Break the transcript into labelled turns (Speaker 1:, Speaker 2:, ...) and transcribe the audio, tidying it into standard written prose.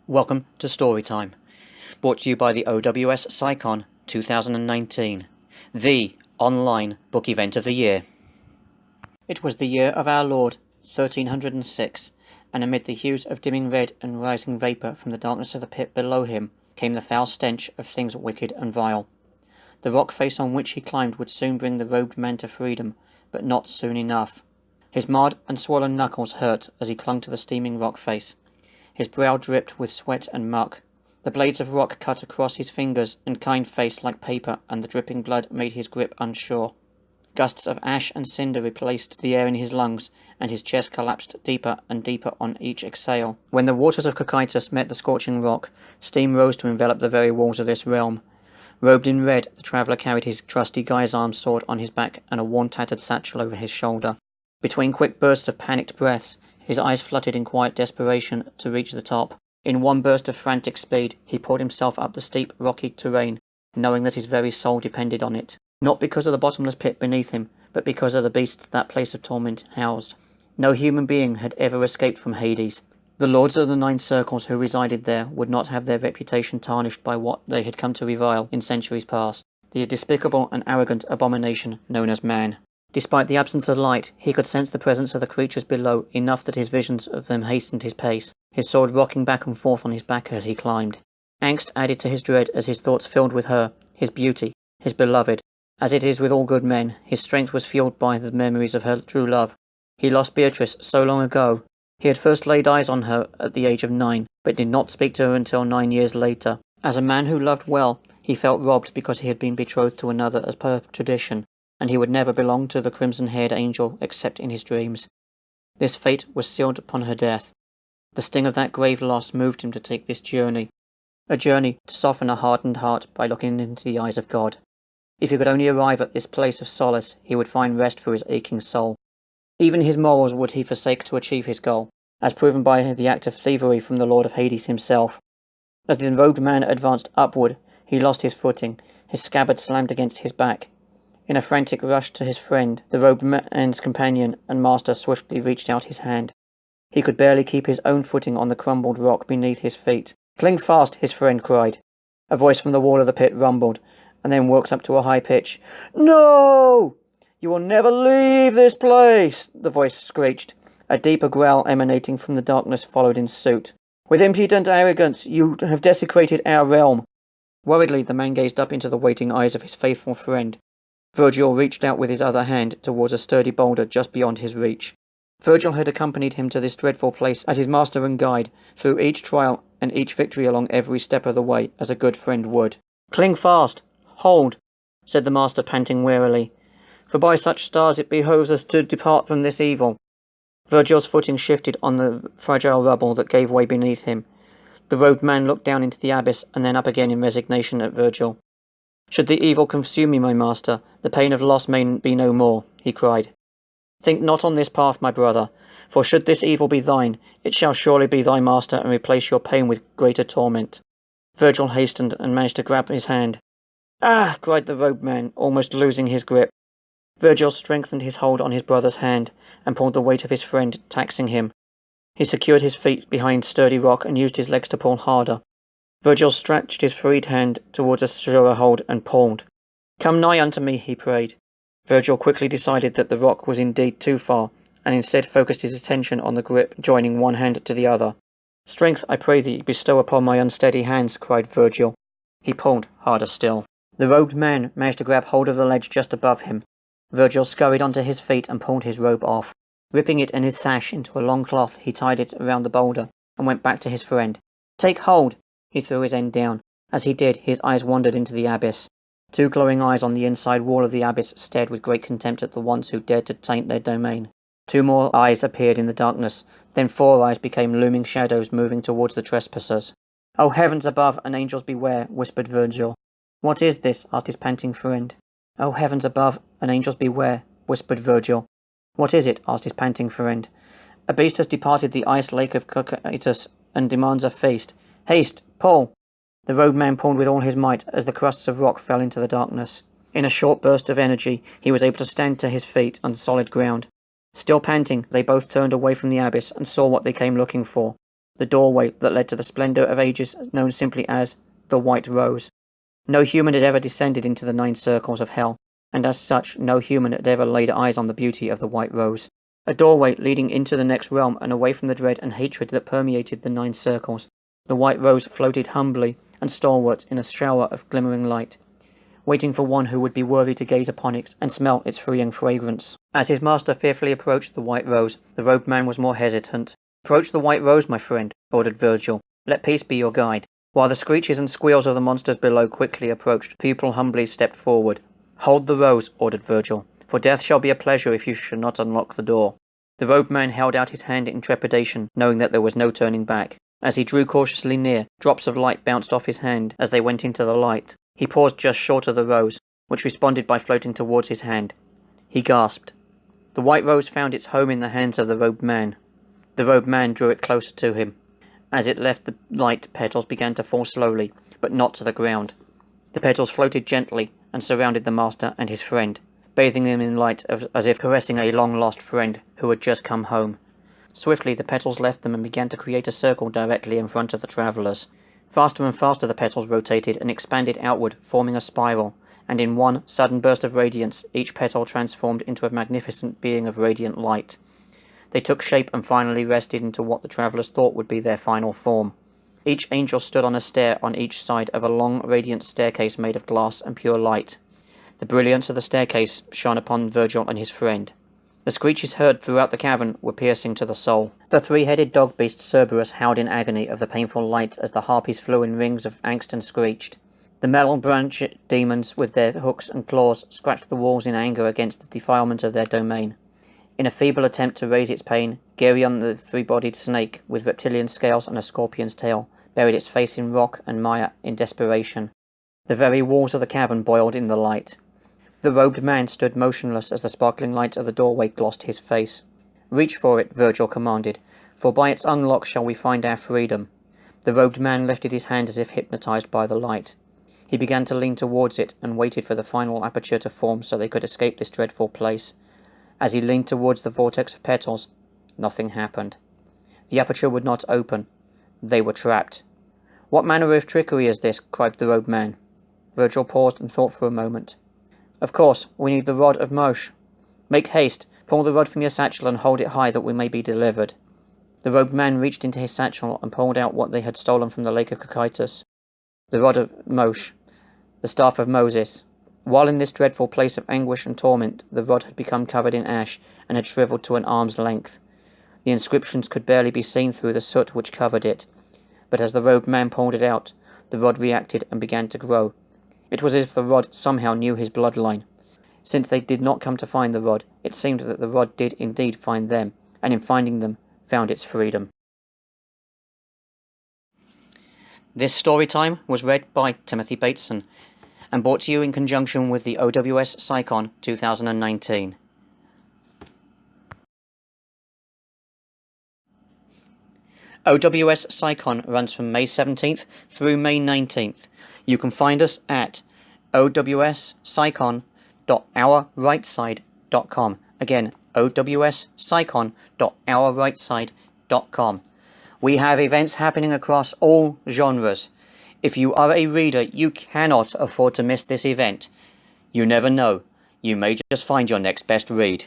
Speaker 1: Welcome to Storytime, brought to you by the OWSCyCon2019, the online book event of the year. It was the year of our Lord, 1306, and amid the hues of dimming red and rising vapour from the darkness of the pit below him came the foul stench of things wicked and vile. The rock face on which he climbed would soon bring the robed man to freedom, but not soon enough. His marred and swollen knuckles hurt as he clung to the steaming rock face. His brow dripped with sweat and muck. The blades of rock cut across his fingers and kind face like paper, and the dripping blood made his grip unsure. Gusts of ash and cinder replaced the air in his lungs, and his chest collapsed deeper and deeper on each exhale. When the waters of Cocytus met the scorching rock, steam rose to envelop the very walls of this realm. Robed in red, the traveller carried his trusty guy's-arm sword on his back and a worn tattered satchel over his shoulder. Between quick bursts of panicked breaths, his eyes fluttered in quiet desperation to reach the top. In one burst of frantic speed, he poured himself up the steep, rocky terrain, knowing that his very soul depended on it. Not because of the bottomless pit beneath him, but because of the beasts that place of torment housed. No human being had ever escaped from Hades. The lords of the 9 circles who resided there would not have their reputation tarnished by what they had come to revile in centuries past, the despicable and arrogant abomination known as man. Despite the absence of light, he could sense the presence of the creatures below enough that his visions of them hastened his pace, his sword rocking back and forth on his back as he climbed. Angst added to his dread as his thoughts filled with her, his beauty, his beloved. As it is with all good men, his strength was fueled by the memories of her true love. He lost Beatrice so long ago. He had first laid eyes on her at the age of 9, but did not speak to her until 9 years later. As a man who loved well, he felt robbed because he had been betrothed to another as per tradition, and he would never belong to the crimson-haired angel except in his dreams. This fate was sealed upon her death. The sting of that grave loss moved him to take this journey, a journey to soften a hardened heart by looking into the eyes of God. If he could only arrive at this place of solace, he would find rest for his aching soul. Even his morals would he forsake to achieve his goal, as proven by the act of thievery from the Lord of Hades himself. As the robed man advanced upward, he lost his footing, his scabbard slammed against his back. In a frantic rush to his friend, the robed man's companion and master swiftly reached out his hand. He could barely keep his own footing on the crumbled rock beneath his feet. "Cling fast," his friend cried. A voice from the wall of the pit rumbled, and then worked up to a high pitch. "No! You will never leave this place!" the voice screeched. A deeper growl emanating from the darkness followed in suit. "With impudent arrogance, you have desecrated our realm." Worriedly, the man gazed up into the waiting eyes of his faithful friend. Virgil reached out with his other hand towards a sturdy boulder just beyond his reach. Virgil had accompanied him to this dreadful place as his master and guide, through each trial and each victory along every step of the way, as a good friend would. "Cling fast! Hold!" said the master, panting wearily. "For by such stars it behoves us to depart from this evil." Virgil's footing shifted on the fragile rubble that gave way beneath him. The robed man looked down into the abyss and then up again in resignation at Virgil. "Should the evil consume me, my master, the pain of loss may be no more," he cried. "Think not on this path, my brother, for should this evil be thine, it shall surely be thy master and replace your pain with greater torment." Virgil hastened and managed to grab his hand. "Ah!" cried the robed man, almost losing his grip. Virgil strengthened his hold on his brother's hand and pulled the weight of his friend, taxing him. He secured his feet behind sturdy rock and used his legs to pull harder. Virgil stretched his freed hand towards a surer hold and pulled. "Come nigh unto me," he prayed. Virgil quickly decided that the rock was indeed too far, and instead focused his attention on the grip, joining one hand to the other. "Strength, I pray thee, bestow upon my unsteady hands," cried Virgil. He pulled harder still. The robed man managed to grab hold of the ledge just above him. Virgil scurried onto his feet and pulled his robe off. Ripping it and his sash into a long cloth, he tied it around the boulder and went back to his friend. "Take hold!" He threw his end down. As he did, his eyes wandered into the abyss. 2 glowing eyes on the inside wall of the abyss stared with great contempt at the ones who dared to taint their domain. 2 more eyes appeared in the darkness, then 4 eyes became looming shadows moving towards the trespassers. "Oh, heavens above, and angels beware," whispered Virgil. "What is this?" asked his panting friend. "Oh, heavens above, and angels beware," whispered Virgil. "What is it?" asked his panting friend. "A beast has departed the ice lake of Cocytus and demands a feast. Haste! Pull!" The robed man pulled with all his might as the crusts of rock fell into the darkness. In a short burst of energy, he was able to stand to his feet on solid ground. Still panting, they both turned away from the abyss and saw what they came looking for. the doorway that led to the splendour of ages known simply as the White Rose. No human had ever descended into the 9 circles of hell, and as such no human had ever laid eyes on the beauty of the White Rose. A doorway leading into the next realm and away from the dread and hatred that permeated the 9 circles. The White Rose floated humbly and stalwart in a shower of glimmering light, waiting for one who would be worthy to gaze upon it and smell its freeing fragrance. As his master fearfully approached the White Rose, the robed man was more hesitant. "Approach the White Rose, my friend," ordered Virgil. "Let peace be your guide." While the screeches and squeals of the monsters below quickly approached, the pupil humbly stepped forward. "Hold the rose," ordered Virgil, "for death shall be a pleasure if you should not unlock the door." The robed man held out his hand in trepidation, knowing that there was no turning back. As he drew cautiously near, drops of light bounced off his hand as they went into the light. He paused just short of the rose, which responded by floating towards his hand. He gasped. The White Rose found its home in the hands of the robed man. The robed man drew it closer to him. As it left the light, petals began to fall slowly, but not to the ground. The petals floated gently and surrounded the master and his friend, bathing them in light as if caressing a long-lost friend who had just come home. Swiftly the petals left them and began to create a circle directly in front of the travellers. Faster and faster the petals rotated and expanded outward, forming a spiral, and in one sudden burst of radiance each petal transformed into a magnificent being of radiant light. They took shape and finally rested into what the travellers thought would be their final form. Each angel stood on a stair on each side of a long radiant staircase made of glass and pure light. The brilliance of the staircase shone upon Virgil and his friend. The screeches heard throughout the cavern were piercing to the soul. The 3-headed dog beast Cerberus howled in agony of the painful light as the harpies flew in rings of angst and screeched. The metal-branched demons with their hooks and claws scratched the walls in anger against the defilement of their domain. In a feeble attempt to raise its pain, Geryon, the 3-bodied snake with reptilian scales and a scorpion's tail, buried its face in rock and mire in desperation. The very walls of the cavern boiled in the light. The robed man stood motionless as the sparkling light of the doorway glossed his face. "Reach for it," Virgil commanded, "for by its unlock shall we find our freedom." The robed man lifted his hand as if hypnotized by the light. He began to lean towards it and waited for the final aperture to form so they could escape this dreadful place. As he leaned towards the vortex of petals, nothing happened. The aperture would not open. They were trapped. "What manner of trickery is this?" cried the robed man. Virgil paused and thought for a moment. "Of course, we need the rod of Moshe. Make haste, pull the rod from your satchel and hold it high that we may be delivered." The robed man reached into his satchel and pulled out what they had stolen from the lake of Cocytus, the rod of Moshe, the staff of Moses. While in this dreadful place of anguish and torment, the rod had become covered in ash and had shriveled to an arm's length. The inscriptions could barely be seen through the soot which covered it, but as the robed man pulled it out, the rod reacted and began to grow. It was as if the rod somehow knew his bloodline. Since they did not come to find the rod, it seemed that the rod did indeed find them, and in finding them, found its freedom. This story time was read by Timothy Bateson, and brought to you in conjunction with the OWSCyCon 2019. OWSCyCon runs from May 17th through May 19th. You can find us at OWSCyCon.ourrightside.com. Again, OWSCyCon.ourrightside.com. We have events happening across all genres. If you are a reader, you cannot afford to miss this event. You never know. You may just find your next best read.